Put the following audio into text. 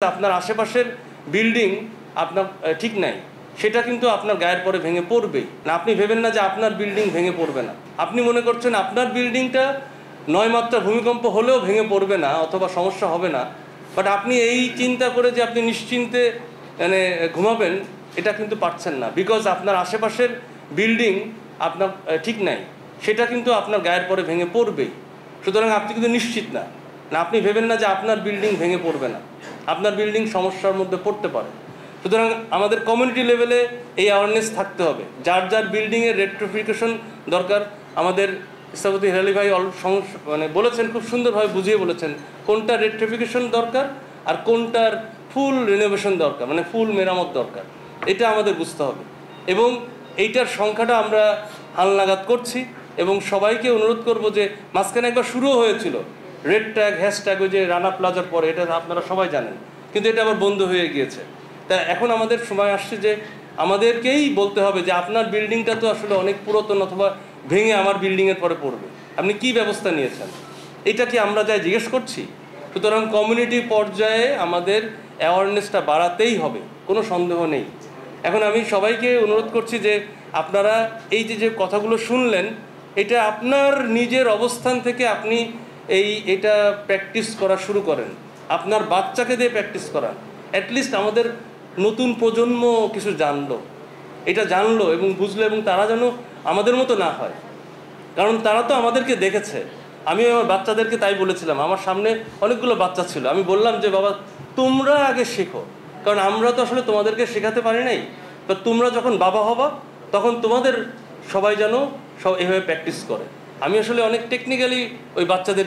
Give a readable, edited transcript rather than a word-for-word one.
আপনার আশেপাশের বিল্ডিং আপনার ঠিক নাই, সেটা কিন্তু আপনার গায়ের পরে ভেঙে পড়বেই না। আপনি ভেবেন না যে আপনার বিল্ডিং ভেঙে পড়বে না। আপনি মনে করছেন আপনার বিল্ডিংটা 9 মাত্রা ভূমিকম্প হলেও ভেঙে পড়বে না অথবা সমস্যা হবে না, বাট আপনি এই চিন্তা করে যে আপনি নিশ্চিন্তে মানে ঘুমাবেন, এটা কিন্তু পারছেন না। বিকজ আপনার আশেপাশের বিল্ডিং আপনার ঠিক নাই, সেটা কিন্তু আপনার গায়ের পরে ভেঙে পড়বেই। সুতরাং আপনি কিন্তু নিশ্চিত না। আপনি ভেবেন না যে আপনার বিল্ডিং ভেঙে পড়বে না, আপনার বিল্ডিং সমস্যার মধ্যে পড়তে পারে। সুতরাং আমাদের কমিউনিটি লেভেলে এই অ্যাওয়ারনেস থাকতে হবে। যার যার বিল্ডিংয়ের রেট্রোফিকেশন দরকার, আমাদের স্থপতি হেলালি ভাই মানে বলেছেন, খুব সুন্দরভাবে বুঝিয়ে বলেছেন কোনটা রেট্রোফিকেশন দরকার আর কোনটার ফুল রিনোভেশন দরকার, মানে ফুল মেরামত দরকার। এটা আমাদের বুঝতে হবে এবং এইটার সংখ্যাটা আমরা হালনাগাদ করছি এবং সবাইকে অনুরোধ করব যে মাঝখানে একবার শুরুও হয়েছিল রেড ট্যাগ হ্যাশট্যাগ, ওই যে রানা প্লাজার পরে, এটা আপনারা সবাই জানেন, কিন্তু এটা আবার বন্ধ হয়ে গিয়েছে। তা এখন আমাদের সময় আসছে যে আমাদেরকেই বলতে হবে যে আপনার বিল্ডিংটা তো আসলে অনেক পুরাতন, অথবা ভেঙে আমার বিল্ডিংয়ের পরে পড়বে, আপনি কি ব্যবস্থা নিয়েছেন, এটা কি আমরা যাই জিজ্ঞেস করছি? সুতরাং কমিউনিটি পর্যায়ে আমাদের অ্যাওয়ারনেসটা বাড়াতেই হবে, কোনো সন্দেহ নেই। এখন আমি সবাইকে অনুরোধ করছি যে আপনারা এই যে কথাগুলো শুনলেন, এটা আপনার নিজের অবস্থান থেকে আপনি এটা প্র্যাকটিস করা শুরু করেন, আপনার বাচ্চাকে দিয়ে প্র্যাকটিস করান। অ্যাটলিস্ট আমাদের নতুন প্রজন্ম কিছু এটা জানলো এবং বুঝলো, এবং তারা যেন আমাদের মতো না হয়, কারণ তারা তো আমাদেরকে দেখেছে। আমি আমার বাচ্চাদেরকে তাই বলেছিলাম, আমার সামনে অনেকগুলো বাচ্চা ছিল, আমি বললাম যে বাবা তোমরা আগে শেখো, কারণ আমরা তো আসলে তোমাদেরকে শেখাতে পারি নাই। তো তোমরা যখন বাবা হবা তখন তোমাদের সবাই যেন এভাবে প্র্যাকটিস করে। আমি আসলে অনেক টেকনিক্যালি ওই বাচ্চাদের